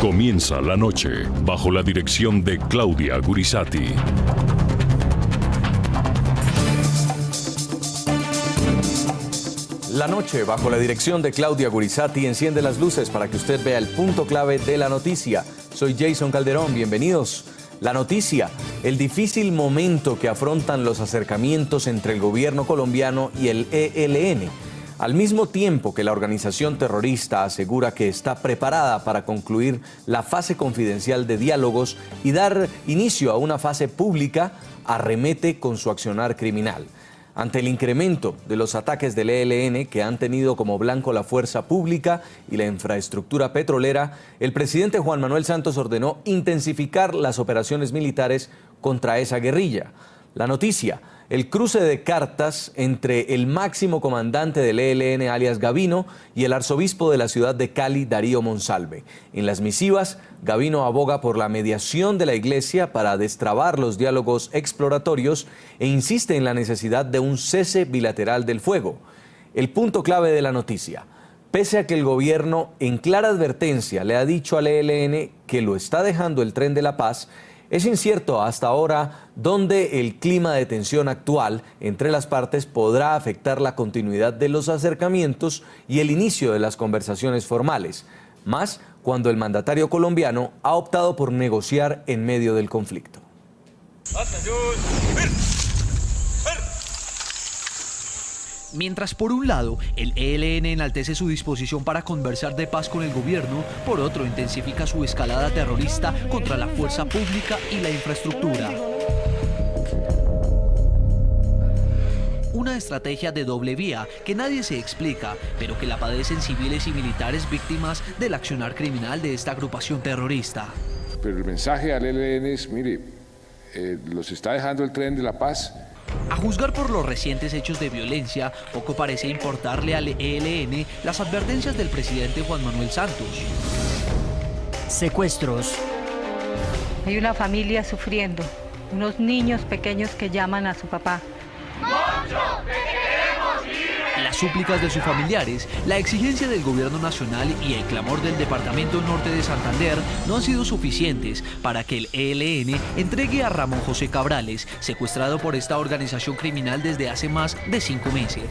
Comienza la noche bajo la dirección de Claudia Gurisati. La noche bajo la dirección de Claudia Gurisati enciende las luces para que usted vea el punto clave de la noticia. Soy Jason Calderón, bienvenidos. La noticia, el difícil momento que afrontan los acercamientos entre el gobierno colombiano y el ELN. Al mismo tiempo que la organización terrorista asegura que está preparada para concluir la fase confidencial de diálogos y dar inicio a una fase pública, arremete con su accionar criminal. Ante el incremento de los ataques del ELN que han tenido como blanco la fuerza pública y la infraestructura petrolera, el presidente Juan Manuel Santos ordenó intensificar las operaciones militares contra esa guerrilla. La noticia, el cruce de cartas entre el máximo comandante del ELN, alias Gavino, y el arzobispo de la ciudad de Cali, Darío Monsalve. En las misivas, Gavino aboga por la mediación de la Iglesia para destrabar los diálogos exploratorios e insiste en la necesidad de un cese bilateral del fuego. El punto clave de la noticia. Pese a que el gobierno en clara advertencia le ha dicho al ELN que lo está dejando el tren de la paz, es incierto hasta ahora dónde el clima de tensión actual entre las partes podrá afectar la continuidad de los acercamientos y el inicio de las conversaciones formales, más cuando el mandatario colombiano ha optado por negociar en medio del conflicto. Mientras por un lado el ELN enaltece su disposición para conversar de paz con el gobierno, por otro intensifica su escalada terrorista contra la fuerza pública y la infraestructura. Una estrategia de doble vía que nadie se explica, pero que la padecen civiles y militares víctimas del accionar criminal de esta agrupación terrorista. Pero el mensaje al ELN es, mire, los está dejando el tren de la paz. A juzgar por los recientes hechos de violencia, poco parece importarle al ELN las advertencias del presidente Juan Manuel Santos. Secuestros. Hay una familia sufriendo, unos niños pequeños que llaman a su papá. ¡Moncho, te queremos libre! Las súplicas de sus familiares, la exigencia del gobierno nacional y el clamor del departamento norte de Santander no han sido suficientes para que el ELN entregue a Ramón José Cabrales, secuestrado por esta organización criminal desde hace más de 5 meses.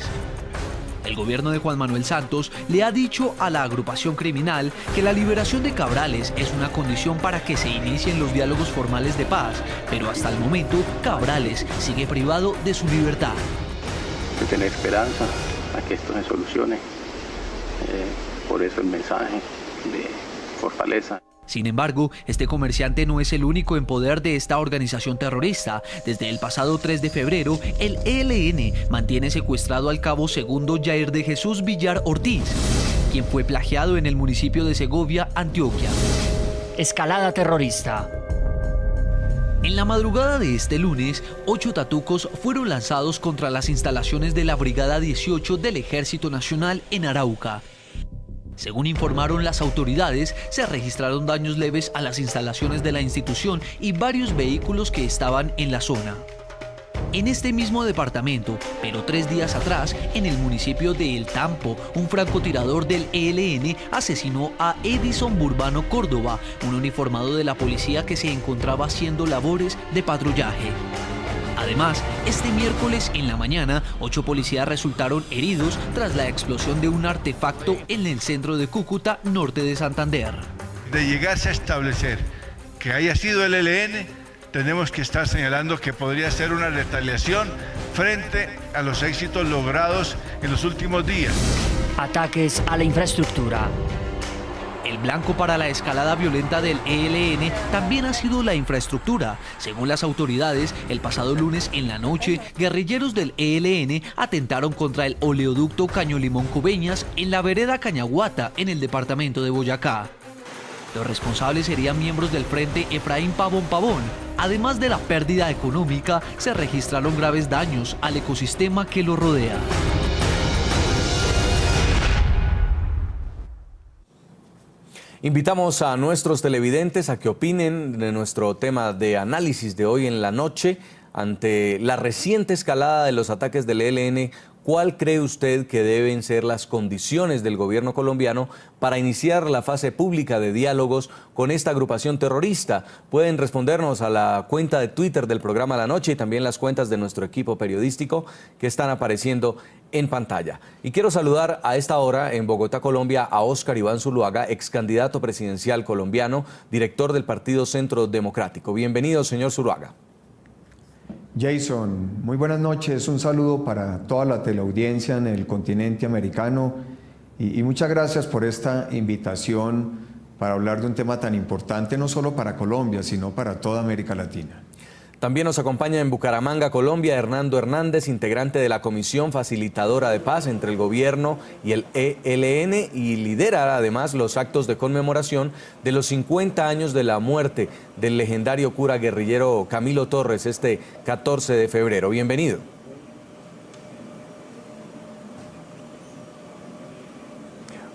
El gobierno de Juan Manuel Santos le ha dicho a la agrupación criminal que la liberación de Cabrales es una condición para que se inicien los diálogos formales de paz, pero hasta el momento Cabrales sigue privado de su libertad. De tener esperanza a que esto se solucione, por eso el mensaje de fortaleza. Sin embargo, este comerciante no es el único en poder de esta organización terrorista. Desde el pasado 3 de febrero, el ELN mantiene secuestrado al cabo segundo Jair de Jesús Villar Ortiz, quien fue plagiado en el municipio de Segovia, Antioquia. Escalada terrorista. En la madrugada de este lunes, 8 tatucos fueron lanzados contra las instalaciones de la Brigada 18 del Ejército Nacional en Arauca. Según informaron las autoridades, se registraron daños leves a las instalaciones de la institución y varios vehículos que estaban en la zona. En este mismo departamento, pero 3 días atrás, en el municipio de El Tampo, un francotirador del ELN asesinó a Edison Burbano Córdoba, un uniformado de la policía que se encontraba haciendo labores de patrullaje. Además, este miércoles en la mañana, 8 policías resultaron heridos tras la explosión de un artefacto en el centro de Cúcuta, norte de Santander. De llegarse a establecer que haya sido el ELN, tenemos que estar señalando que podría ser una retaliación frente a los éxitos logrados en los últimos días. Ataques a la infraestructura. El blanco para la escalada violenta del ELN también ha sido la infraestructura. Según las autoridades, el pasado lunes en la noche, guerrilleros del ELN atentaron contra el oleoducto Caño Limón Coveñas en la vereda Cañaguata, en el departamento de Boyacá. Los responsables serían miembros del Frente Efraín Pavón Pavón. Además de la pérdida económica, se registraron graves daños al ecosistema que lo rodea. Invitamos a nuestros televidentes a que opinen de nuestro tema de análisis de hoy en la noche ante la reciente escalada de los ataques del ELN ¿cuál cree usted que deben ser las condiciones del gobierno colombiano para iniciar la fase pública de diálogos con esta agrupación terrorista? Pueden respondernos a la cuenta de Twitter del programa La Noche y también las cuentas de nuestro equipo periodístico que están apareciendo en pantalla. Y quiero saludar a esta hora en Bogotá, Colombia, a Óscar Iván Zuluaga, ex candidato presidencial colombiano, director del Partido Centro Democrático. Bienvenido, señor Zuluaga. Jason, muy buenas noches. Un saludo para toda la teleaudiencia en el continente americano y muchas gracias por esta invitación para hablar de un tema tan importante no solo para Colombia, sino para toda América Latina. También nos acompaña en Bucaramanga, Colombia, Hernando Hernández, integrante de la Comisión Facilitadora de Paz entre el Gobierno y el ELN, y lidera además los actos de conmemoración de los 50 años de la muerte del legendario cura guerrillero Camilo Torres este 14 de febrero. Bienvenido.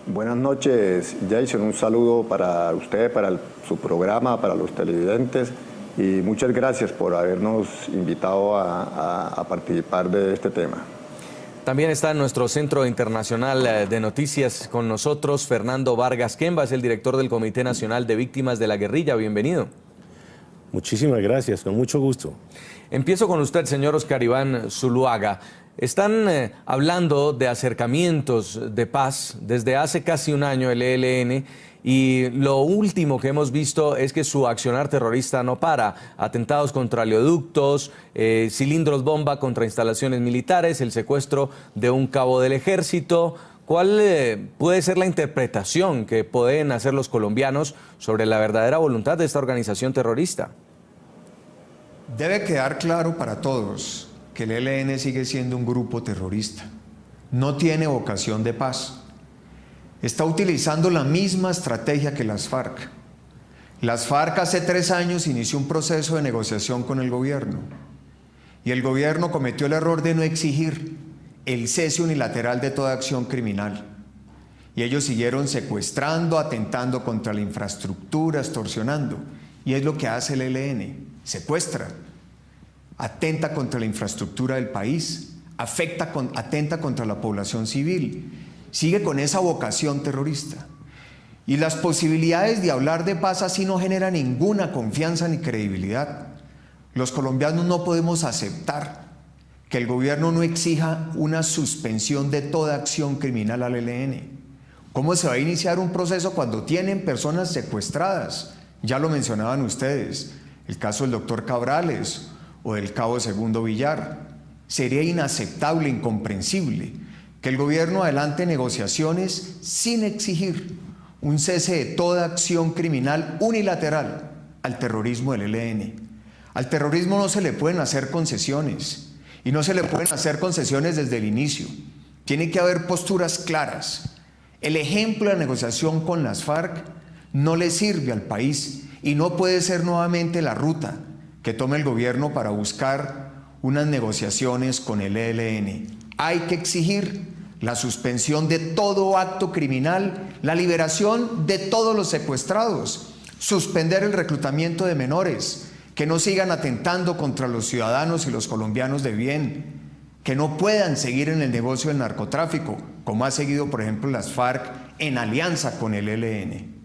Buenas noches, Jason. Un saludo para usted, para su programa, para los televidentes. Y muchas gracias por habernos invitado a participar de este tema. También está en nuestro Centro Internacional de Noticias con nosotros Fernando Vargas Quemba, es el director del Comité Nacional de Víctimas de la Guerrilla. Bienvenido. Muchísimas gracias, con mucho gusto. Empiezo con usted, señor Óscar Iván Zuluaga. Están hablando de acercamientos de paz desde hace casi un año el ELN, y lo último que hemos visto es que su accionar terrorista no para. Atentados contra oleoductos, cilindros bomba contra instalaciones militares, el secuestro de un cabo del ejército. ¿Cuál puede ser la interpretación que pueden hacer los colombianos sobre la verdadera voluntad de esta organización terrorista? Debe quedar claro para todos que el ELN sigue siendo un grupo terrorista. No tiene vocación de paz. Está utilizando la misma estrategia que las FARC. Las FARC hace 3 años inició un proceso de negociación con el gobierno y el gobierno cometió el error de no exigir el cese unilateral de toda acción criminal. Y ellos siguieron secuestrando, atentando contra la infraestructura, extorsionando. Y es lo que hace el ELN, secuestra, atenta contra la infraestructura del país, atenta contra la población civil. Sigue con esa vocación terrorista. Y las posibilidades de hablar de paz así no generan ninguna confianza ni credibilidad. Los colombianos no podemos aceptar que el gobierno no exija una suspensión de toda acción criminal al ELN. ¿Cómo se va a iniciar un proceso cuando tienen personas secuestradas? Ya lo mencionaban ustedes, el caso del doctor Cabrales o del cabo Segundo Villar. Sería inaceptable, incomprensible que el gobierno adelante negociaciones sin exigir un cese de toda acción criminal unilateral al terrorismo del ELN. Al terrorismo no se le pueden hacer concesiones, y no se le pueden hacer concesiones desde el inicio. Tiene que haber posturas claras. El ejemplo de la negociación con las FARC no le sirve al país y no puede ser nuevamente la ruta que tome el gobierno para buscar unas negociaciones con el ELN. Hay que exigir la suspensión de todo acto criminal, la liberación de todos los secuestrados, suspender el reclutamiento de menores, que no sigan atentando contra los ciudadanos y los colombianos de bien, que no puedan seguir en el negocio del narcotráfico, como ha seguido, por ejemplo, las FARC en alianza con el ELN.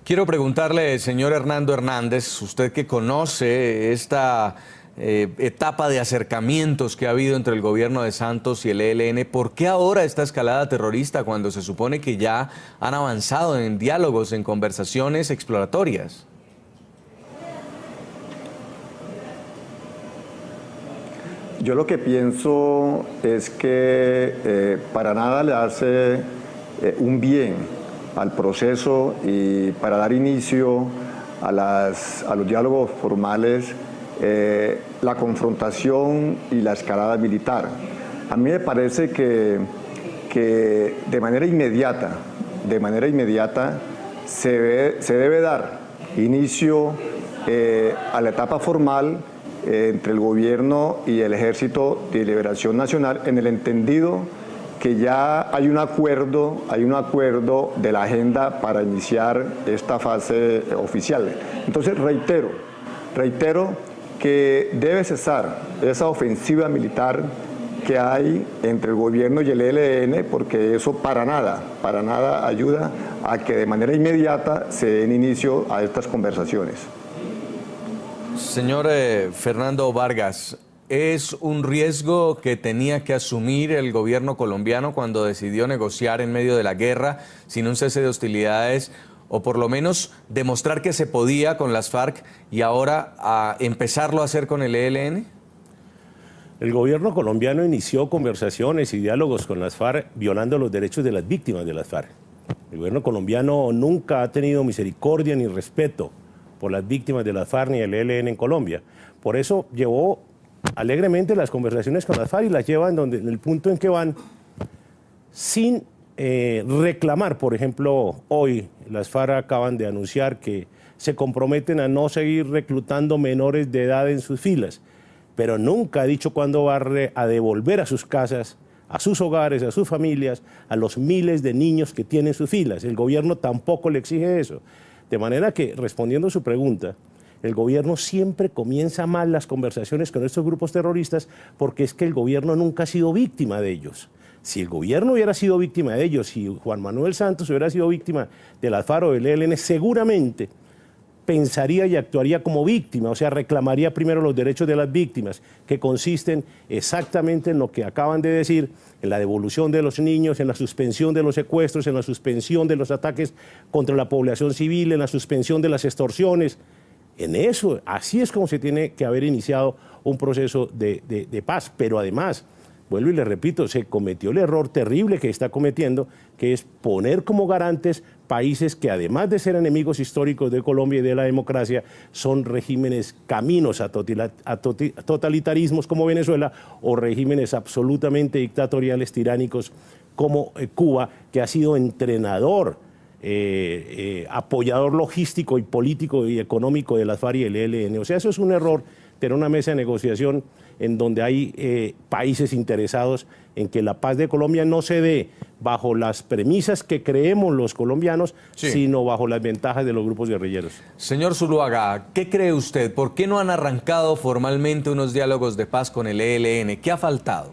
Quiero preguntarle, señor Hernando Hernández, usted que conoce esta etapa de acercamientos que ha habido entre el gobierno de Santos y el ELN, ¿por qué ahora esta escalada terrorista cuando se supone que ya han avanzado en diálogos, en conversaciones exploratorias? Yo lo que pienso es que para nada le hace un bien al proceso y para dar inicio a los diálogos formales la confrontación y la escalada militar. A mí me parece que de manera inmediata se debe dar inicio a la etapa formal entre el gobierno y el Ejército de Liberación Nacional, en el entendido que ya hay un acuerdo de la agenda para iniciar esta fase oficial. Entonces reitero que debe cesar esa ofensiva militar que hay entre el gobierno y el ELN, porque eso para nada ayuda a que de manera inmediata se den inicio a estas conversaciones. Señor Fernando Vargas, ¿es un riesgo que tenía que asumir el gobierno colombiano cuando decidió negociar en medio de la guerra sin un cese de hostilidades, o por lo menos demostrar que se podía con las FARC y ahora a empezarlo a hacer con el ELN? El gobierno colombiano inició conversaciones y diálogos con las FARC violando los derechos de las víctimas de las FARC. El gobierno colombiano nunca ha tenido misericordia ni respeto por las víctimas de las FARC ni el ELN en Colombia. Por eso llevó alegremente las conversaciones con las FARC y las lleva en el punto en que van sin reclamar. Por ejemplo, hoy las FARC acaban de anunciar que se comprometen a no seguir reclutando menores de edad en sus filas, pero nunca ha dicho cuándo va a devolver a sus casas, a sus hogares, a sus familias, a los miles de niños que tienen sus filas. El gobierno tampoco le exige eso. De manera que, respondiendo a su pregunta, el gobierno siempre comienza mal las conversaciones con estos grupos terroristas porque es que el gobierno nunca ha sido víctima de ellos. Si el gobierno hubiera sido víctima de ellos, si Juan Manuel Santos hubiera sido víctima de las FARC o del ELN, seguramente pensaría y actuaría como víctima, o sea, reclamaría primero los derechos de las víctimas, que consisten exactamente en lo que acaban de decir, en la devolución de los niños, en la suspensión de los secuestros, en la suspensión de los ataques contra la población civil, en la suspensión de las extorsiones. En eso, así es como se tiene que haber iniciado un proceso de paz, pero además, vuelvo y le repito, se cometió el error terrible que está cometiendo, que es poner como garantes países que, además de ser enemigos históricos de Colombia y de la democracia, son regímenes caminos a totalitarismos como Venezuela o regímenes absolutamente dictatoriales, tiránicos como Cuba, que ha sido entrenador, apoyador logístico y político y económico de las FARC y el ELN. O sea, eso es un error, tener una mesa de negociación en donde hay países interesados en que la paz de Colombia no se dé bajo las premisas que creemos los colombianos, sino bajo las ventajas de los grupos guerrilleros. Señor Zuluaga, ¿qué cree usted? ¿Por qué no han arrancado formalmente unos diálogos de paz con el ELN? ¿Qué ha faltado?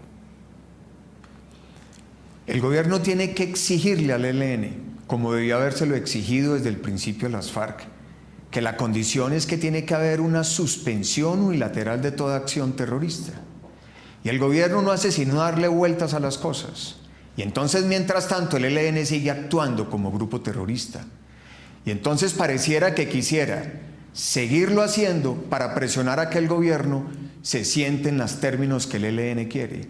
El gobierno tiene que exigirle al ELN, como debía habérselo exigido desde el principio a las FARC, que la condición es que tiene que haber una suspensión unilateral de toda acción terrorista. Y el gobierno no hace sino darle vueltas a las cosas. Y entonces, mientras tanto, el ELN sigue actuando como grupo terrorista. Y entonces pareciera que quisiera seguirlo haciendo para presionar a que el gobierno se siente en los términos que el ELN quiere.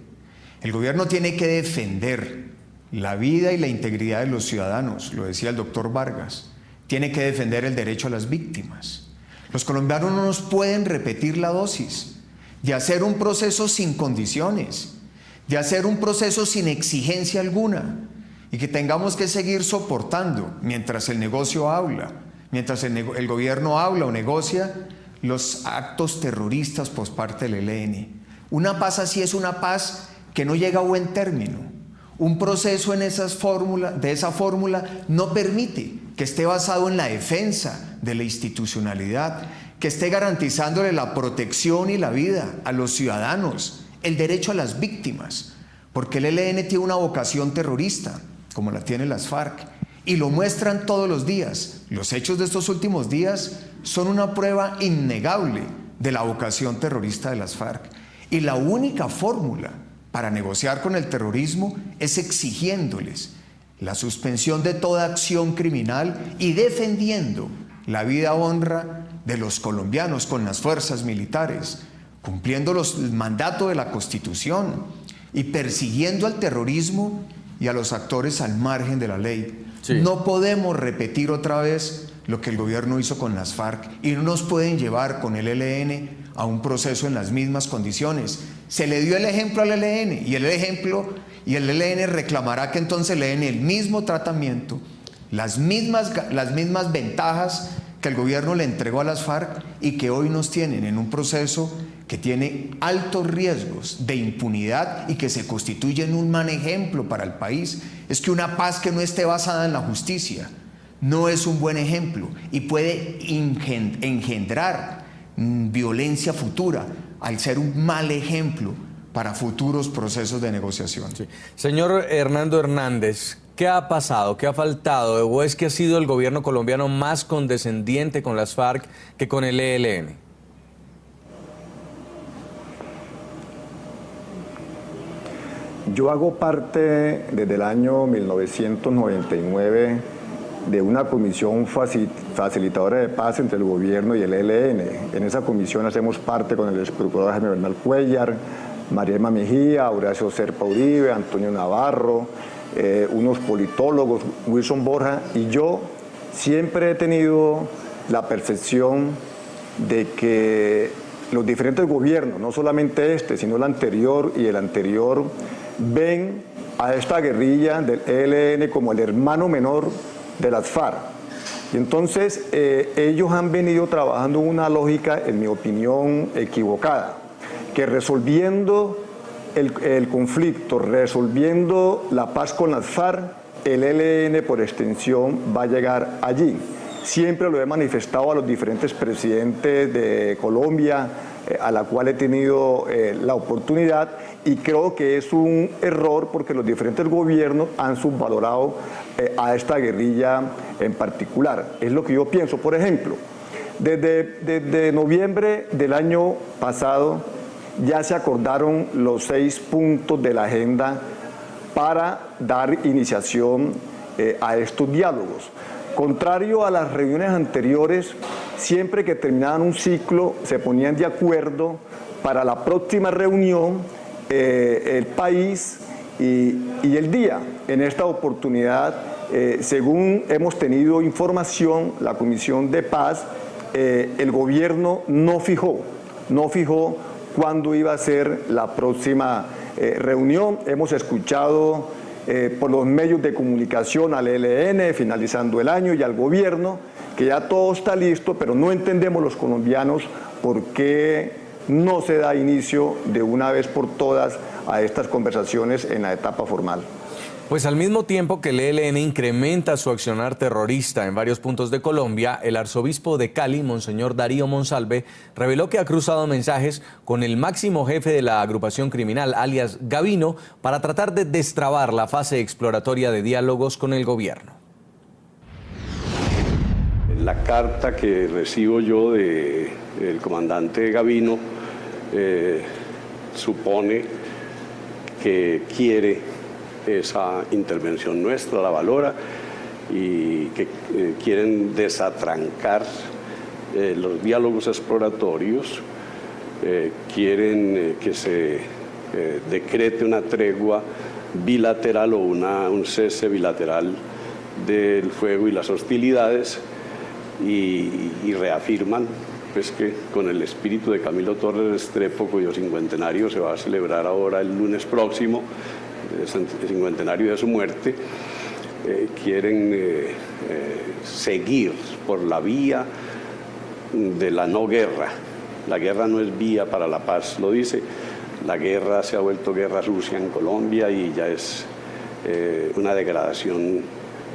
El gobierno tiene que defender la vida y la integridad de los ciudadanos, lo decía el doctor Vargas. Tiene que defender el derecho a las víctimas. Los colombianos no nos pueden repetir la dosis de hacer un proceso sin condiciones, de hacer un proceso sin exigencia alguna y que tengamos que seguir soportando mientras el negocio habla, mientras el gobierno habla o negocia los actos terroristas por parte del ELN. Una paz así es una paz que no llega a buen término. Un proceso de esa fórmula no permite que esté basado en la defensa de la institucionalidad, que esté garantizándole la protección y la vida a los ciudadanos, el derecho a las víctimas, porque el ELN tiene una vocación terrorista, como la tienen las FARC, y lo muestran todos los días. Los hechos de estos últimos días son una prueba innegable de la vocación terrorista de las FARC. Y la única fórmula para negociar con el terrorismo es exigiéndoles la suspensión de toda acción criminal y defendiendo la vida honra de los colombianos con las fuerzas militares, cumpliendo el mandato de la Constitución y persiguiendo al terrorismo y a los actores al margen de la ley. No podemos repetir otra vez lo que el gobierno hizo con las FARC y no nos pueden llevar con el ELN a un proceso en las mismas condiciones. Se le dio el ejemplo al ELN y el ELN reclamará que entonces le den el mismo tratamiento, las mismas ventajas que el gobierno le entregó a las FARC y que hoy nos tienen en un proceso que tiene altos riesgos de impunidad y que se constituye en un mal ejemplo para el país. Es que una paz que no esté basada en la justicia no es un buen ejemplo y puede engendrar violencia futura al ser un mal ejemplo para futuros procesos de negociación. Sí. Señor Hernando Hernández, ¿qué ha pasado? ¿Qué ha faltado? ¿O es que ha sido el gobierno colombiano más condescendiente con las FARC que con el ELN? Yo hago parte desde el año 1999 de una comisión facilitadora de paz entre el gobierno y el ELN. En esa comisión hacemos parte con el exprocurador Jaime Bernal Cuellar, María Emma Mejía, Horacio Serpa Uribe, Antonio Navarro, unos politólogos, Wilson Borja, y yo siempre he tenido la percepción de que los diferentes gobiernos, no solamente este, sino el anterior y el anterior, ven a esta guerrilla del ELN como el hermano menor de las FARC. Y entonces ellos han venido trabajando una lógica, en mi opinión, equivocada, que resolviendo el conflicto, resolviendo la paz con las FARC, el ELN por extensión va a llegar allí. Siempre lo he manifestado a los diferentes presidentes de Colombia, a la cual he tenido la oportunidad, y creo que es un error porque los diferentes gobiernos han subvalorado a esta guerrilla en particular. Es lo que yo pienso. Por ejemplo, desde noviembre del año pasado ya se acordaron los 6 puntos de la agenda para dar iniciación a estos diálogos. Contrario a las reuniones anteriores, siempre que terminaban un ciclo se ponían de acuerdo para la próxima reunión el país y el día. En esta oportunidad, según hemos tenido información, la Comisión de Paz, el gobierno no fijó cuándo iba a ser la próxima reunión. Hemos escuchado por los medios de comunicación al ELN finalizando el año y al gobierno que ya todo está listo, pero no entendemos los colombianos por qué no se da inicio de una vez por todas a estas conversaciones en la etapa formal. Pues al mismo tiempo que el ELN incrementa su accionar terrorista en varios puntos de Colombia, el arzobispo de Cali, Monseñor Darío Monsalve, reveló que ha cruzado mensajes con el máximo jefe de la agrupación criminal, alias Gavino, para tratar de destrabar la fase exploratoria de diálogos con el gobierno. La carta que recibo yo del comandante Gavino supone que quiere esa intervención nuestra, la valora, y que quieren desatrancar los diálogos exploratorios, quieren que se decrete una tregua bilateral o un cese bilateral del fuego y las hostilidades, y reafirman pues que con el espíritu de Camilo Torres Restrepo, cuyo cincuentenario se va a celebrar ahora el lunes próximo, el cincuentenario de su muerte, quieren seguir por la vía de la no guerra. La guerra no es vía para la paz, lo dice. La guerra se ha vuelto guerra sucia en Colombia y ya es una degradación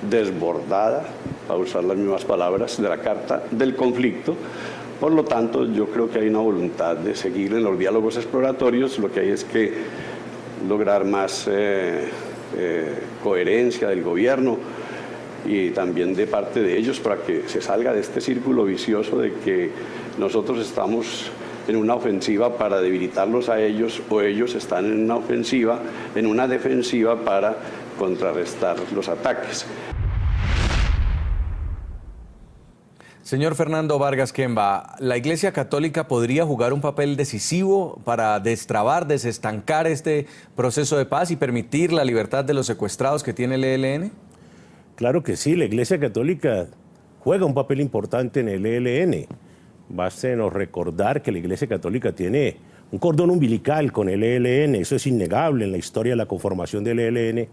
desbordada, para usar las mismas palabras de la carta, del conflicto. Por lo tanto, yo creo que hay una voluntad de seguir en los diálogos exploratorios. Lo que hay es que lograr más coherencia del gobierno y también de parte de ellos para que se salga de este círculo vicioso de que nosotros estamos en una ofensiva para debilitarlos a ellos o ellos están en una ofensiva, en una defensiva para contrarrestar los ataques. Señor Fernando Vargas Kemba, ¿la Iglesia Católica podría jugar un papel decisivo para destrabar, desestancar este proceso de paz y permitir la libertad de los secuestrados que tiene el ELN? Claro que sí, la Iglesia Católica juega un papel importante en el ELN. Bástenos recordar que la Iglesia Católica tiene un cordón umbilical con el ELN, eso es innegable en la historia de la conformación del ELN.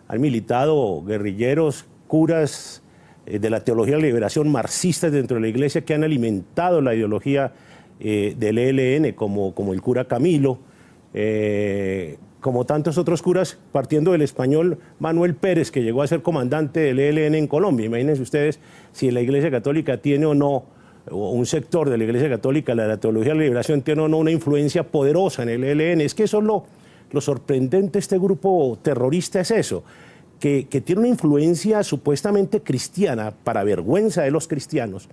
Han militado guerrilleros, curas de la teología de la liberación marxistas dentro de la Iglesia que han alimentado la ideología del ELN, como el cura Camilo, como tantos otros curas, partiendo del español Manuel Pérez, que llegó a ser comandante del ELN en Colombia. Imagínense ustedes si la Iglesia Católica tiene o no un sector de la Iglesia Católica, la Teología de la Liberación, tiene una influencia poderosa en el ELN. Es que eso es lo sorprendente de este grupo terrorista, es eso, que tiene una influencia supuestamente cristiana, para vergüenza de los cristianos,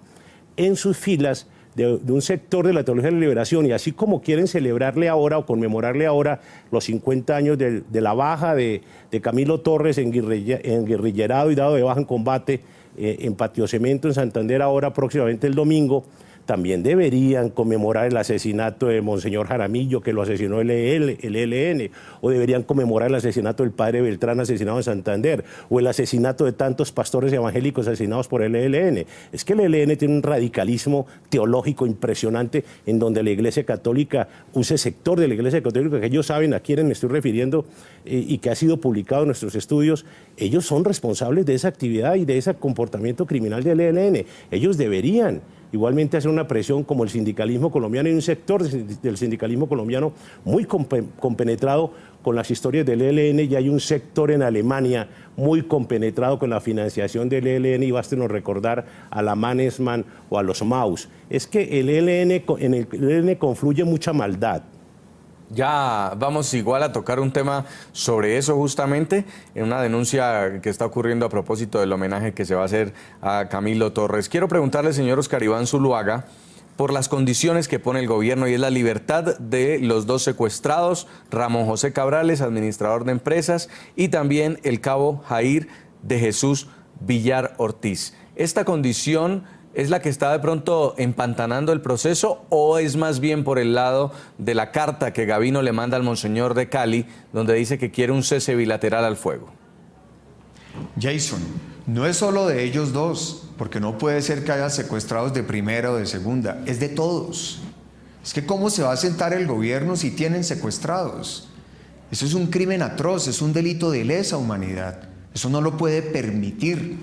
en sus filas de un sector de la Teología de la Liberación. Y así como quieren celebrarle ahora o conmemorarle ahora los 50 años de la baja de Camilo Torres en guerrillerado y dado de baja en combate en Patio Cemento en Santander, ahora próximamente el domingo, también deberían conmemorar el asesinato de Monseñor Jaramillo, que lo asesinó el ELN, o deberían conmemorar el asesinato del padre Beltrán, asesinado en Santander, o el asesinato de tantos pastores evangélicos asesinados por el ELN. Es que el ELN tiene un radicalismo teológico impresionante, en donde la Iglesia Católica, un sector de la Iglesia Católica, que ellos saben a quiénes me estoy refiriendo, y que ha sido publicado en nuestros estudios, ellos son responsables de esa actividad y de ese comportamiento criminal del ELN. Ellos deberían igualmente hacer una presión, como el sindicalismo colombiano. Hay un sector del sindicalismo colombiano muy compenetrado con las historias del ELN, y hay un sector en Alemania muy compenetrado con la financiación del ELN, y bástenos recordar a la Mannesmann o a los Maus. Es que en el ELN confluye mucha maldad. Ya vamos igual a tocar un tema sobre eso justamente, en una denuncia que está ocurriendo a propósito del homenaje que se va a hacer a Camilo Torres. Quiero preguntarle, señor Oscar Iván Zuluaga, por las condiciones que pone el gobierno, y es la libertad de los dos secuestrados, Ramón José Cabrales, administrador de empresas, y también el cabo Jair de Jesús Villar Ortiz. ¿Esta condición es la que está de pronto empantanando el proceso, o es más bien por el lado de la carta que Gavino le manda al Monseñor de Cali, donde dice que quiere un cese bilateral al fuego? Jason, no es solo de ellos dos, porque no puede ser que haya secuestrados de primera o de segunda, es de todos. Es que ¿cómo se va a sentar el gobierno si tienen secuestrados? Eso es un crimen atroz, es un delito de lesa humanidad. Eso no lo puede permitir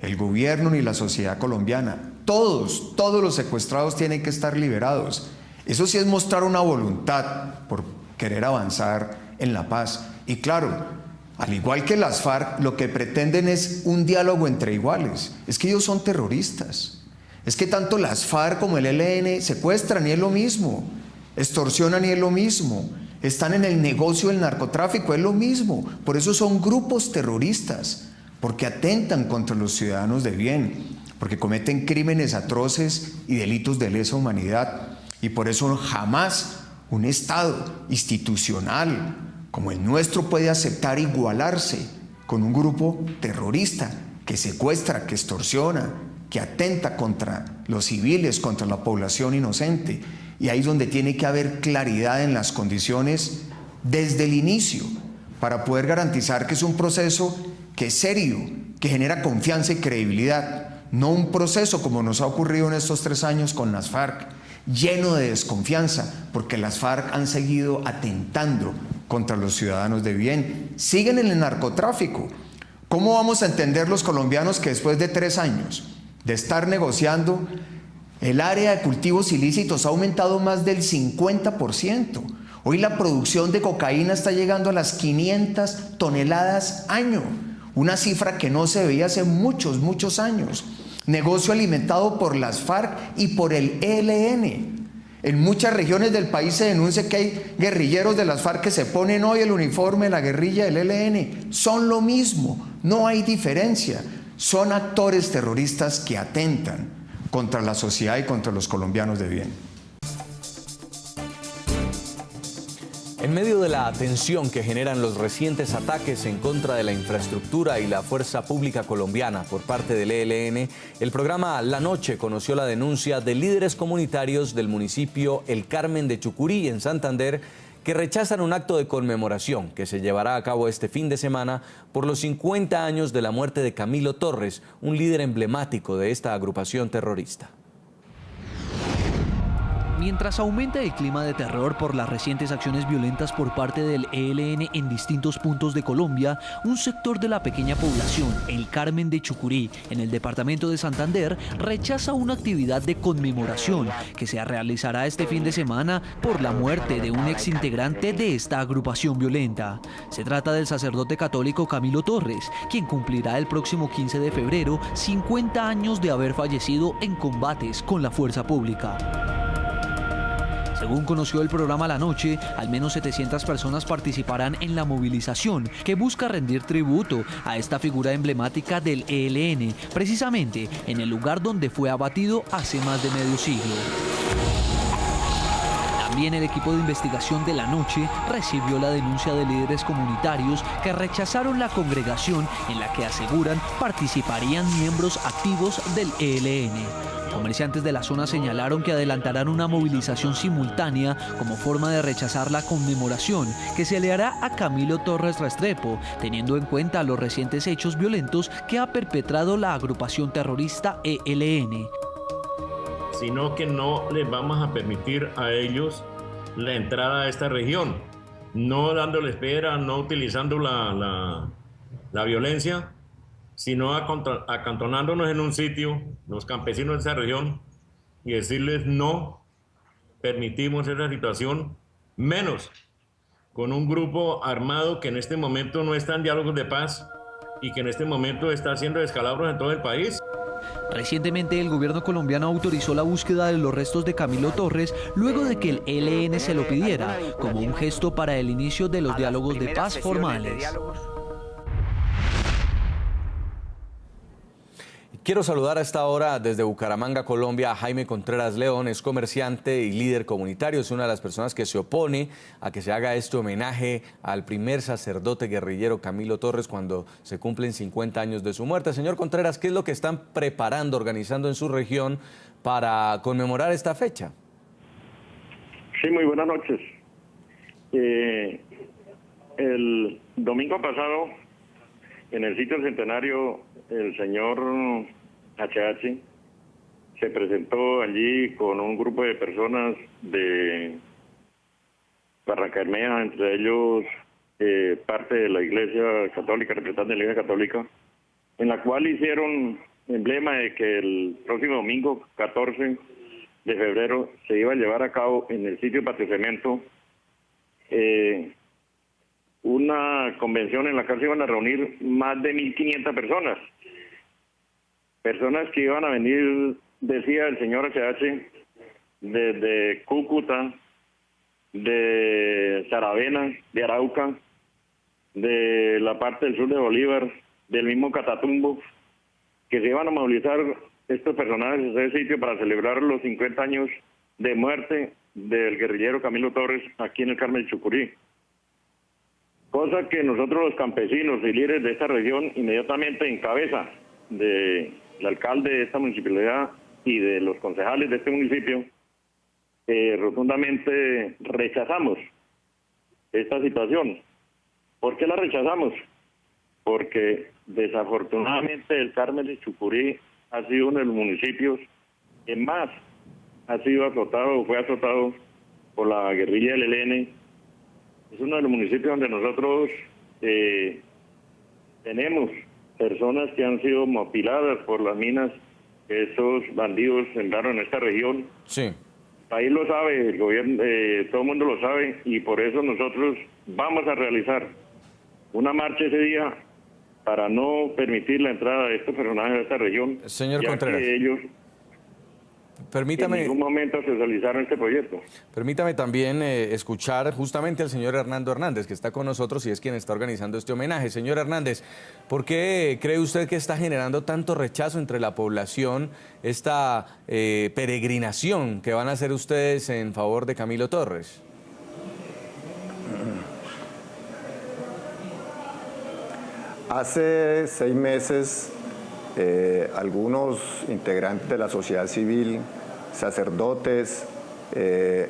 el gobierno ni la sociedad colombiana. Todos los secuestrados tienen que estar liberados. Eso sí es mostrar una voluntad por querer avanzar en la paz. Y claro, al igual que las FARC, lo que pretenden es un diálogo entre iguales. Es que ellos son terroristas. Es que tanto las FARC como el ELN secuestran y es lo mismo, extorsionan y es lo mismo, están en el negocio del narcotráfico, es lo mismo. Por eso son grupos terroristas, porque atentan contra los ciudadanos de bien, porque cometen crímenes atroces y delitos de lesa humanidad. Y por eso jamás un Estado institucional como el nuestro puede aceptar igualarse con un grupo terrorista que secuestra, que extorsiona, que atenta contra los civiles, contra la población inocente. Y ahí es donde tiene que haber claridad en las condiciones desde el inicio, para poder garantizar que es un proceso que es serio, que genera confianza y credibilidad, no un proceso como nos ha ocurrido en estos 3 años con las FARC, lleno de desconfianza, porque las FARC han seguido atentando contra los ciudadanos de bien, siguen en el narcotráfico. ¿Cómo vamos a entender los colombianos que después de 3 años de estar negociando, el área de cultivos ilícitos ha aumentado más del 50%? Hoy la producción de cocaína está llegando a las 500 toneladas año, una cifra que no se veía hace muchos años. Negocio alimentado por las FARC y por el ELN. En muchas regiones del país se denuncia que hay guerrilleros de las FARC que se ponen hoy el uniforme de la guerrilla del ELN. Son lo mismo, no hay diferencia. Son actores terroristas que atentan contra la sociedad y contra los colombianos de bien. En medio de la tensión que generan los recientes ataques en contra de la infraestructura y la fuerza pública colombiana por parte del ELN, el programa La Noche conoció la denuncia de líderes comunitarios del municipio El Carmen de Chucurí, en Santander, que rechazan un acto de conmemoración que se llevará a cabo este fin de semana por los 50 años de la muerte de Camilo Torres, un líder emblemático de esta agrupación terrorista. Mientras aumenta el clima de terror por las recientes acciones violentas por parte del ELN en distintos puntos de Colombia, un sector de la pequeña población, el Carmen de Chucurí, en el departamento de Santander, rechaza una actividad de conmemoración que se realizará este fin de semana por la muerte de un exintegrante de esta agrupación violenta. Se trata del sacerdote católico Camilo Torres, quien cumplirá el próximo 15 de febrero 50 años de haber fallecido en combates con la fuerza pública. Según conoció el programa La Noche, al menos 700 personas participarán en la movilización que busca rendir tributo a esta figura emblemática del ELN, precisamente en el lugar donde fue abatido hace más de medio siglo. También el equipo de investigación de La Noche recibió la denuncia de líderes comunitarios que rechazaron la congregación en la que aseguran participarían miembros activos del ELN. Comerciantes de la zona señalaron que adelantarán una movilización simultánea como forma de rechazar la conmemoración que se le hará a Camilo Torres Restrepo, teniendo en cuenta los recientes hechos violentos que ha perpetrado la agrupación terrorista ELN. Sino que no les vamos a permitir a ellos la entrada a esta región, no dándole espera, no utilizando la violencia, sino acantonándonos en un sitio, los campesinos de esa región, y decirles no permitimos esa situación, menos con un grupo armado que en este momento no está en diálogos de paz y que en este momento está haciendo descalabros en todo el país. Recientemente el gobierno colombiano autorizó la búsqueda de los restos de Camilo Torres luego de que el ELN se lo pidiera, como un gesto para el inicio de los diálogos de paz formales. Quiero saludar a esta hora desde Bucaramanga, Colombia, a Jaime Contreras León, es comerciante y líder comunitario, es una de las personas que se opone a que se haga este homenaje al primer sacerdote guerrillero Camilo Torres cuando se cumplen 50 años de su muerte. Señor Contreras, ¿qué es lo que están preparando, organizando en su región para conmemorar esta fecha? Sí, muy buenas noches. El domingo pasado, en el sitio centenario, el señor HH se presentó allí con un grupo de personas de Barrancabermeja, entre ellos parte de la Iglesia Católica, representante de la Iglesia Católica, en la cual hicieron emblema de que el próximo domingo 14 de febrero se iba a llevar a cabo en el sitio Patio Cemento una convención en la cual se iban a reunir más de 1.500 personas. Personas que iban a venir, decía el señor HH, desde Cúcuta, de Saravena, de Arauca, de la parte del sur de Bolívar, del mismo Catatumbo, que se iban a movilizar estos personajes a ese sitio para celebrar los 50 años de muerte del guerrillero Camilo Torres aquí en el Carmen de Chucurí. Cosa que nosotros los campesinos y líderes de esta región, inmediatamente en cabeza del alcalde de esta municipalidad y de los concejales de este municipio, rotundamente rechazamos esta situación. ¿Por qué la rechazamos? Porque desafortunadamente el Carmen de Chucurí ha sido uno de los municipios que más ha sido azotado, fue azotado por la guerrilla del ELN. Es uno de los municipios donde nosotros tenemos personas que han sido mutiladas por las minas que estos bandidos sembraron en esta región. Sí. El país lo sabe, el gobierno, todo el mundo lo sabe, y por eso nosotros vamos a realizar una marcha ese día para no permitir la entrada de estos personajes de esta región. Señor ya Contreras, que ellos permítame, en ningún momento se realizaron este proyecto. Permítame también escuchar justamente al señor Hernando Hernández, que está con nosotros y es quien está organizando este homenaje. Señor Hernández, ¿por qué cree usted que está generando tanto rechazo entre la población esta peregrinación que van a hacer ustedes en favor de Camilo Torres? Hace 6 meses, algunos integrantes de la sociedad civil, sacerdotes,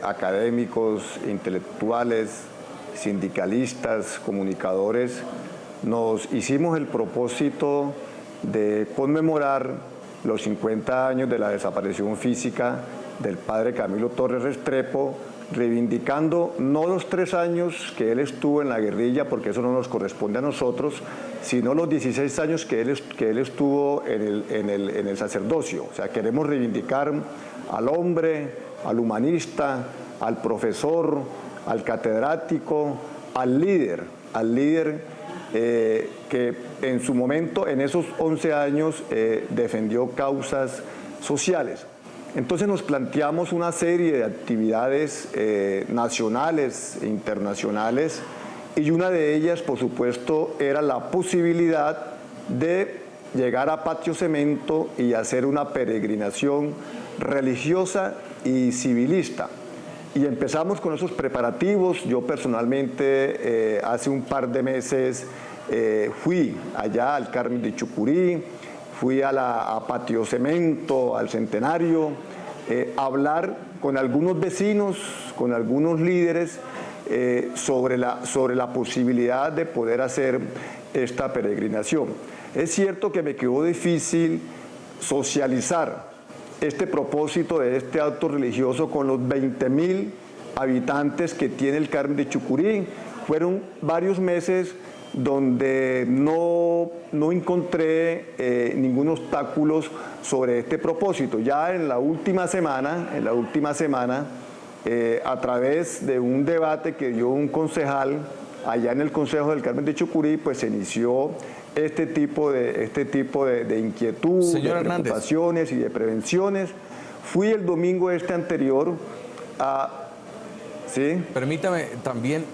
académicos, intelectuales, sindicalistas, comunicadores, nos hicimos el propósito de conmemorar los 50 años de la desaparición física del padre Camilo Torres Restrepo, reivindicando no los 3 años que él estuvo en la guerrilla, porque eso no nos corresponde a nosotros, sino los 16 años que él estuvo en el sacerdocio. O sea, queremos reivindicar al hombre, al humanista, al profesor, al catedrático, al líder que en su momento, en esos 11 años, defendió causas sociales. Entonces nos planteamos una serie de actividades nacionales e internacionales, y una de ellas, por supuesto, era la posibilidad de llegar a Patio Cemento y hacer una peregrinación religiosa y civilista. Y empezamos con esos preparativos. Yo personalmente hace un par de meses fui allá al Carmen de Chucurí, fui a Patio Cemento, al Centenario, a hablar con algunos vecinos, con algunos líderes sobre la posibilidad de poder hacer esta peregrinación. Es cierto que me quedó difícil socializar este propósito de este acto religioso con los 20.000 habitantes que tiene el Carmen de Chucurí. Fueron varios meses donde no encontré ningún obstáculo sobre este propósito. Ya en la última semana, a través de un debate que dio un concejal allá en el Consejo del Carmen de Chucurí, pues se inició este tipo de inquietud, Señor de preocupaciones y de prevenciones. Fui el domingo anterior a... ¿Sí? Permítame también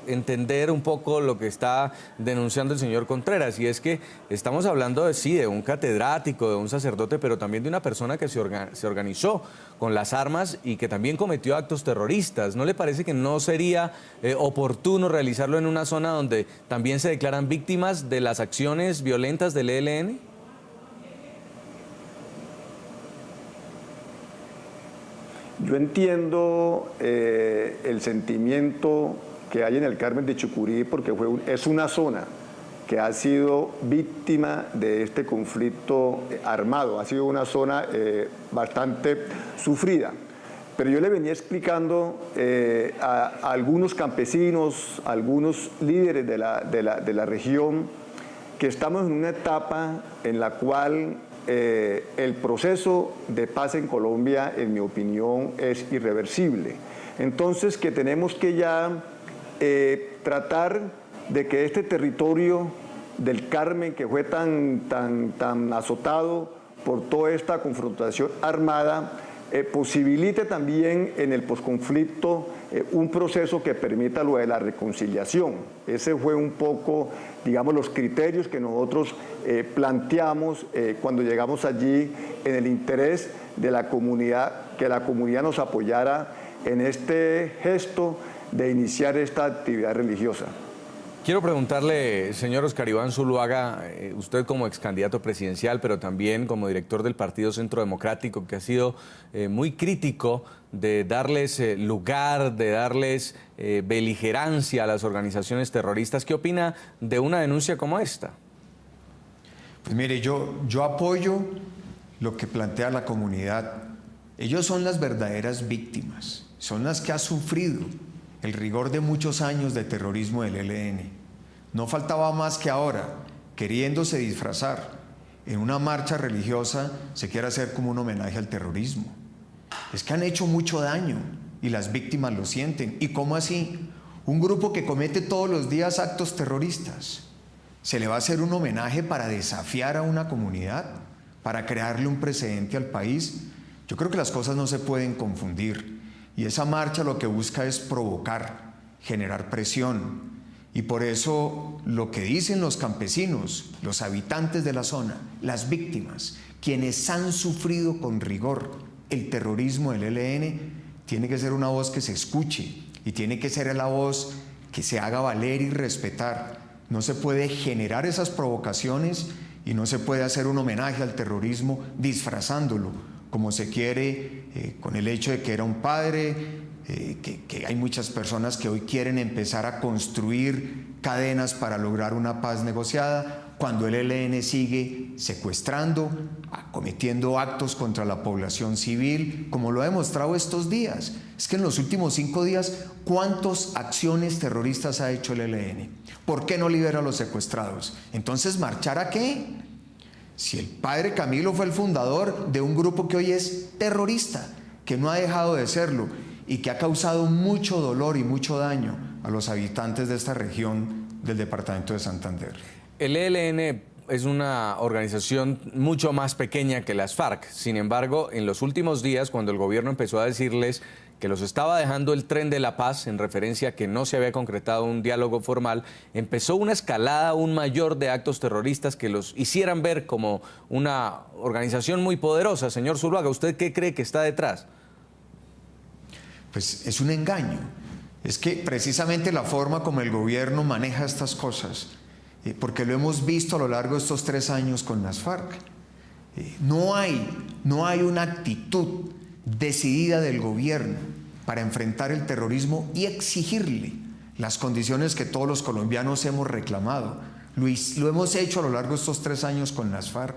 entender un poco lo que está denunciando el señor Contreras, y es que estamos hablando de un catedrático, de un sacerdote, pero también de una persona que se organizó con las armas y que también cometió actos terroristas. ¿No le parece que no sería oportuno realizarlo en una zona donde también se declaran víctimas de las acciones violentas del ELN? Yo entiendo el sentimiento que hay en el Carmen de Chucurí, porque es una zona que ha sido víctima de este conflicto armado, ha sido una zona bastante sufrida. Pero yo le venía explicando a algunos campesinos, a algunos líderes de la región, que estamos en una etapa en la cual el proceso de paz en Colombia, en mi opinión, es irreversible. Entonces, que tenemos que ya tratar de que este territorio del Carmen, que fue tan azotado por toda esta confrontación armada, posibilite también en el posconflicto un proceso que permita lo de la reconciliación. Ese fue un poco, digamos, los criterios que nosotros planteamos cuando llegamos allí, en el interés de la comunidad, que la comunidad nos apoyara en este gesto de iniciar esta actividad religiosa. Quiero preguntarle, señor Oscar Iván Zuluaga, usted como ex candidato presidencial, pero también como director del Partido Centro Democrático, que ha sido muy crítico de darles lugar, de darles beligerancia a las organizaciones terroristas. ¿Qué opina de una denuncia como esta? Pues mire, yo apoyo lo que plantea la comunidad. Ellos son las verdaderas víctimas, son las que han sufrido el rigor de muchos años de terrorismo del ELN. No faltaba más que ahora, queriéndose disfrazar en una marcha religiosa, se quiera hacer como un homenaje al terrorismo. Es que han hecho mucho daño y las víctimas lo sienten. ¿Y cómo así? Un grupo que comete todos los días actos terroristas, ¿se le va a hacer un homenaje para desafiar a una comunidad, para crearle un precedente al país? Yo creo que las cosas no se pueden confundir. Y esa marcha lo que busca es provocar, generar presión. Y por eso lo que dicen los campesinos, los habitantes de la zona, las víctimas, quienes han sufrido con rigor el terrorismo del ELN, tiene que ser una voz que se escuche y tiene que ser la voz que se haga valer y respetar. No se puede generar esas provocaciones y no se puede hacer un homenaje al terrorismo disfrazándolo, como se quiere con el hecho de que era un padre, que hay muchas personas que hoy quieren empezar a construir cadenas para lograr una paz negociada, cuando el ELN sigue secuestrando, cometiendo actos contra la población civil, como lo ha demostrado estos días. Es que en los últimos 5 días, ¿cuántas acciones terroristas ha hecho el ELN? ¿Por qué no libera a los secuestrados? Entonces, ¿marchar a qué? Si el padre Camilo fue el fundador de un grupo que hoy es terrorista, que no ha dejado de serlo y que ha causado mucho dolor y mucho daño a los habitantes de esta región del departamento de Santander. El ELN es una organización mucho más pequeña que las FARC. Sin embargo, en los últimos días, cuando el gobierno empezó a decirles que los estaba dejando el tren de la paz, en referencia a que no se había concretado un diálogo formal, empezó una escalada aún mayor de actos terroristas que los hicieran ver como una organización muy poderosa. Señor Zuluaga, ¿usted qué cree que está detrás? Pues es un engaño. Es que precisamente la forma como el gobierno maneja estas cosas, porque lo hemos visto a lo largo de estos 3 años con las FARC, no hay una actitud decidida del gobierno para enfrentar el terrorismo y exigirle las condiciones que todos los colombianos hemos reclamado. Lo hemos hecho a lo largo de estos 3 años con las FARC.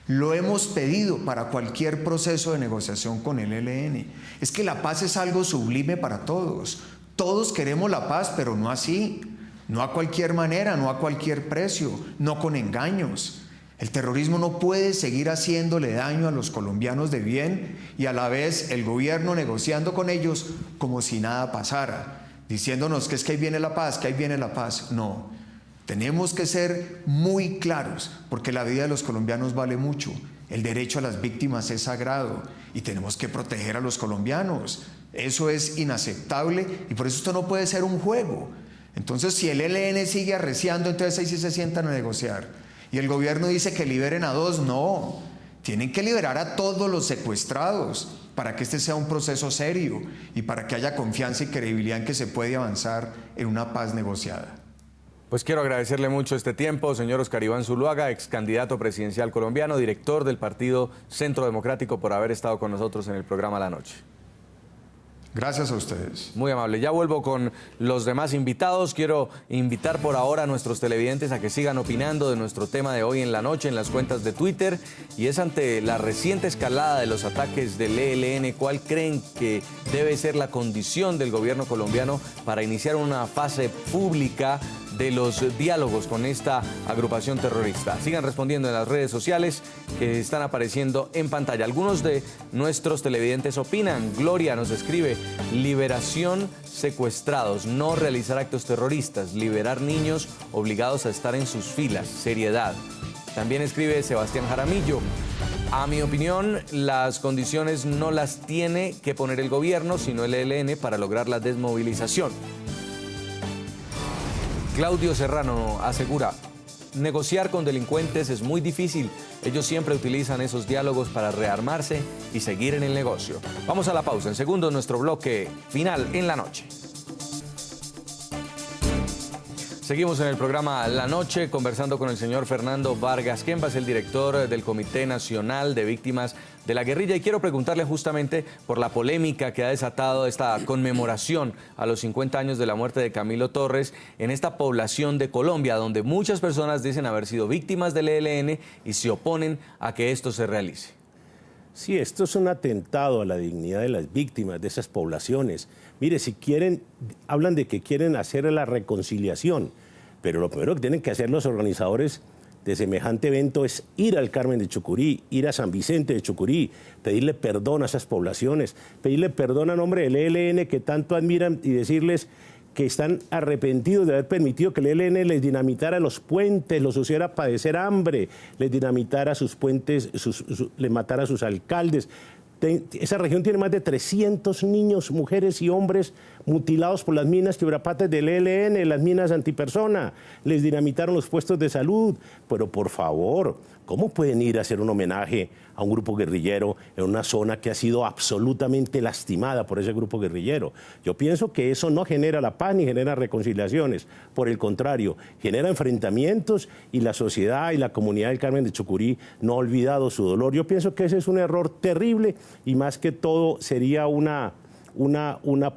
Lo hemos pedido para cualquier proceso de negociación con el ELN. Es que la paz es algo sublime para todos. Todos queremos la paz, pero no así. No a cualquier manera, no a cualquier precio, no con engaños. El terrorismo no puede seguir haciéndole daño a los colombianos de bien y a la vez el gobierno negociando con ellos como si nada pasara, diciéndonos que es que ahí viene la paz, que ahí viene la paz. No, tenemos que ser muy claros porque la vida de los colombianos vale mucho. El derecho a las víctimas es sagrado y tenemos que proteger a los colombianos. Eso es inaceptable y por eso esto no puede ser un juego. Entonces, si el ELN sigue arreciando, entonces ahí sí se sientan a negociar. Y el gobierno dice que liberen a 2, no, tienen que liberar a todos los secuestrados para que este sea un proceso serio y para que haya confianza y credibilidad en que se puede avanzar en una paz negociada. Pues quiero agradecerle mucho este tiempo, señor Oscar Iván Zuluaga, ex candidato presidencial colombiano, director del Partido Centro Democrático, por haber estado con nosotros en el programa La Noche. Gracias a ustedes. Muy amable. Ya vuelvo con los demás invitados. Quiero invitar por ahora a nuestros televidentes a que sigan opinando de nuestro tema de hoy en la noche en las cuentas de Twitter. Y es ante la reciente escalada de los ataques del ELN, ¿cuál creen que debe ser la condición del gobierno colombiano para iniciar una fase pública de los diálogos con esta agrupación terrorista? Sigan respondiendo en las redes sociales que están apareciendo en pantalla. Algunos de nuestros televidentes opinan. Gloria nos escribe: liberación secuestrados, no realizar actos terroristas, liberar niños obligados a estar en sus filas, seriedad. También escribe Sebastián Jaramillo: a mi opinión, las condiciones no las tiene que poner el gobierno, sino el ELN para lograr la desmovilización. Claudio Serrano asegura: negociar con delincuentes es muy difícil. Ellos siempre utilizan esos diálogos para rearmarse y seguir en el negocio. Vamos a la pausa. En segundos, nuestro bloque final en la noche. Seguimos en el programa La Noche conversando con el señor Fernando Vargas Kempas, el director del Comité Nacional de Víctimas de la Guerrilla. Y quiero preguntarle justamente por la polémica que ha desatado esta conmemoración a los 50 años de la muerte de Camilo Torres en esta población de Colombia, donde muchas personas dicen haber sido víctimas del ELN y se oponen a que esto se realice. Sí, esto es un atentado a la dignidad de las víctimas de esas poblaciones. Mire, si quieren, hablan de que quieren hacer la reconciliación, pero lo primero que tienen que hacer los organizadores de semejante evento es ir al Carmen de Chucurí, ir a San Vicente de Chucurí, pedirle perdón a esas poblaciones, pedirle perdón a nombre del ELN que tanto admiran y decirles que están arrepentidos de haber permitido que el ELN les dinamitara los puentes, los hiciera padecer hambre, les dinamitara sus puentes, les matara a sus alcaldes. Esa región tiene más de 300 niños, mujeres y hombres mutilados por las minas quebrapatas del ELN, las minas antipersona. Les dinamitaron los puestos de salud. Pero por favor, ¿cómo pueden ir a hacer un homenaje a un grupo guerrillero en una zona que ha sido absolutamente lastimada por ese grupo guerrillero? Yo pienso que eso no genera la paz ni genera reconciliaciones. Por el contrario, genera enfrentamientos y la sociedad y la comunidad del Carmen de Chucurí no ha olvidado su dolor. Yo pienso que ese es un error terrible y más que todo sería una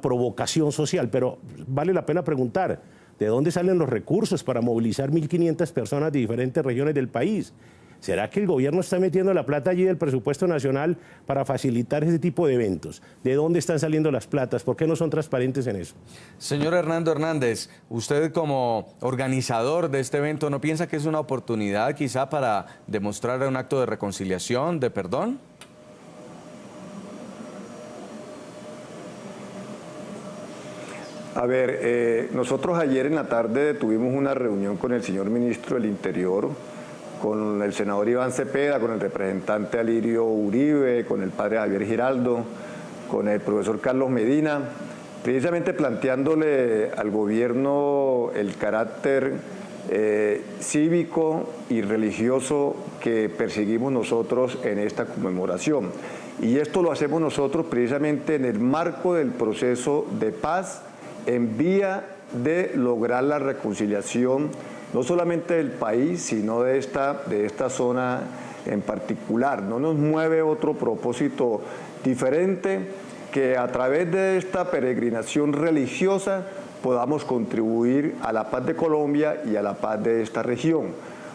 provocación social. Pero vale la pena preguntar, ¿De dónde salen los recursos para movilizar 1.500 personas de diferentes regiones del país? ¿Será que el gobierno está metiendo la plata allí del presupuesto nacional para facilitar ese tipo de eventos? ¿De dónde están saliendo las platas? ¿Por qué no son transparentes en eso? Señor Hernando Hernández, usted como organizador de este evento, ¿no piensa que es una oportunidad quizá para demostrar un acto de reconciliación, de perdón? A ver, nosotros ayer en la tarde tuvimos una reunión con el señor ministro del Interior, con el senador Iván Cepeda, con el representante Alirio Uribe, con el padre Javier Giraldo, con el profesor Carlos Medina, precisamente planteándole al gobierno el carácter cívico y religioso que perseguimos nosotros en esta conmemoración. Y esto lo hacemos nosotros precisamente en el marco del proceso de paz en vía de lograr la reconciliación no solamente del país, sino de esta zona en particular. No nos mueve otro propósito diferente que a través de esta peregrinación religiosa podamos contribuir a la paz de Colombia y a la paz de esta región.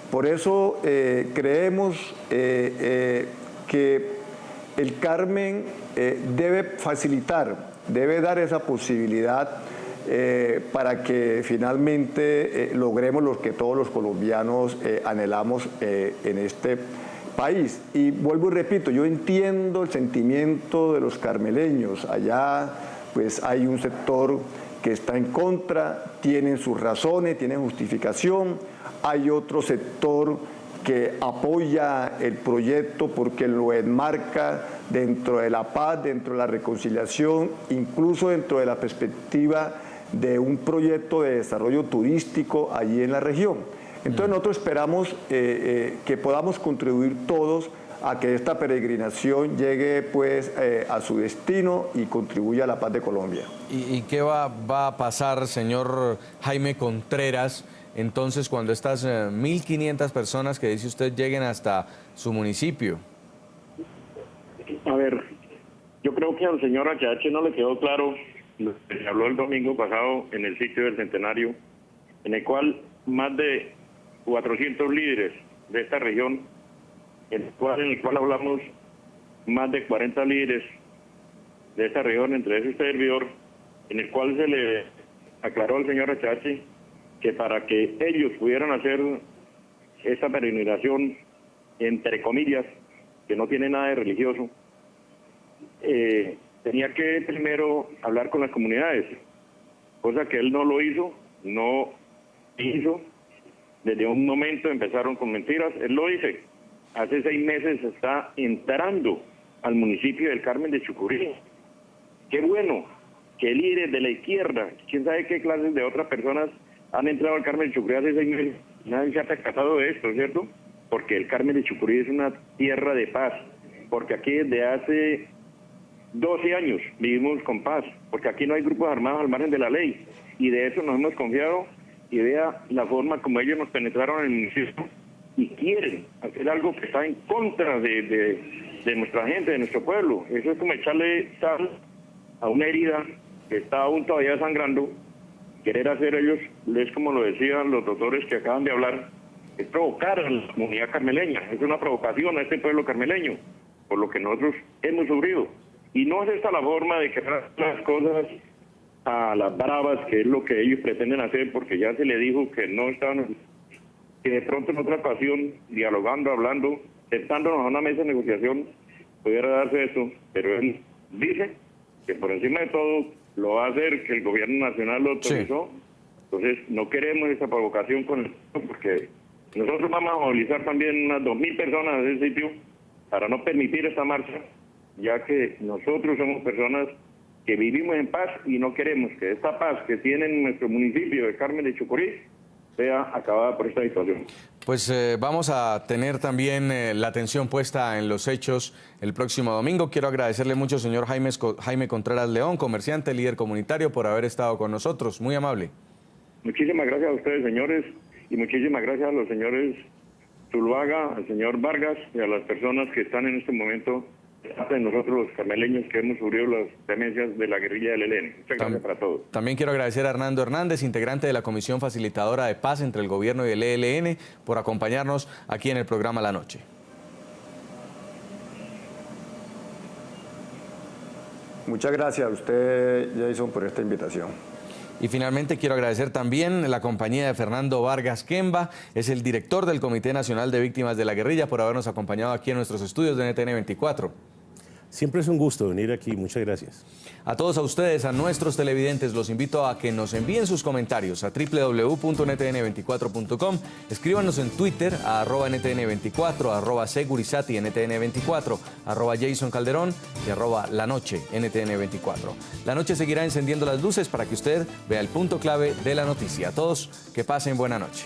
Por eso creemos que el Carmen debe facilitar, debe dar esa posibilidad para que finalmente logremos lo que todos los colombianos anhelamos en este país. Y vuelvo y repito, yo entiendo el sentimiento de los carmeleños. Allá pues hay un sector que está en contra, tienen sus razones, tienen justificación. Hay otro sector que apoya el proyecto porque lo enmarca dentro de la paz, dentro de la reconciliación, incluso dentro de la perspectiva de un proyecto de desarrollo turístico allí en la región. Entonces nosotros esperamos que podamos contribuir todos a que esta peregrinación llegue pues a su destino y contribuya a la paz de Colombia. ¿Y qué va a pasar, señor Jaime Contreras, entonces cuando estas 1.500 personas que dice usted lleguen hasta su municipio? A ver, yo creo que al señor HH no le quedó claro lo que se habló el domingo pasado en el sitio del Centenario, en el cual más de 400 líderes de esta región, en el cual hablamos más de 40 líderes de esta región, entre ese servidor, en el cual se le aclaró al señor HH que para que ellos pudieran hacer esta peregrinación, entre comillas, que no tiene nada de religioso, tenía que primero hablar con las comunidades, cosa que él no lo hizo, desde un momento empezaron con mentiras. Él lo dice, hace 6 meses está entrando al municipio del Carmen de Chucurí. Qué bueno que líderes de la izquierda, quién sabe qué clases de otras personas han entrado al Carmen de Chucurí hace 6 meses, nadie se ha percatado de esto, ¿cierto? Porque el Carmen de Chucurí es una tierra de paz, porque aquí desde hace 12 años vivimos con paz, porque aquí no hay grupos armados al margen de la ley, y de eso nos hemos confiado. Y vea la forma como ellos nos penetraron en el municipio y quieren hacer algo que está en contra de nuestra gente, de nuestro pueblo. Eso es como echarle sal a una herida que está aún todavía sangrando. Querer hacer ellos, es como lo decían los doctores que acaban de hablar, es provocar a la comunidad carmeleña, es una provocación a este pueblo carmeleño, por lo que nosotros hemos sufrido. Y no es esta la forma de querer las cosas a las bravas, que es lo que ellos pretenden hacer, porque ya se le dijo que no estaban, que de pronto en otra ocasión, dialogando, hablando, sentándonos a una mesa de negociación, pudiera darse eso, pero él dice que por encima de todo lo va a hacer, que el gobierno nacional lo autorizó. Sí. Entonces no queremos esa provocación con el, porque nosotros vamos a movilizar también unas 2.000 personas de ese sitio para no permitir esta marcha, ya que nosotros somos personas que vivimos en paz y no queremos que esta paz que tiene en nuestro municipio de Carmen de Chucurí sea acabada por esta situación. Pues vamos a tener también la atención puesta en los hechos el próximo domingo. Quiero agradecerle mucho, señor Jaime Contreras León, comerciante, líder comunitario, por haber estado con nosotros. Muy amable. Muchísimas gracias a ustedes, señores, y muchísimas gracias a los señores Zuluaga, al señor Vargas y a las personas que están en este momento de nosotros los carmeleños que hemos sufrido las demencias de la guerrilla del ELN. Muchas gracias para todos. También quiero agradecer a Hernando Hernández, integrante de la Comisión Facilitadora de Paz entre el Gobierno y el ELN, por acompañarnos aquí en el programa La Noche. Muchas gracias a usted, Jason, por esta invitación. Y finalmente quiero agradecer también la compañía de Fernando Vargas Quemba, es el director del Comité Nacional de Víctimas de la Guerrilla, por habernos acompañado aquí en nuestros estudios de NTN 24. Siempre es un gusto venir aquí, muchas gracias. A todos a ustedes, a nuestros televidentes, los invito a que nos envíen sus comentarios a www.ntn24.com, escríbanos en Twitter a @ntn24, @segurisati ntn24, @Jason Calderón y @lanoche ntn24. La noche seguirá encendiendo las luces para que usted vea el punto clave de la noticia. A todos, que pasen buena noche.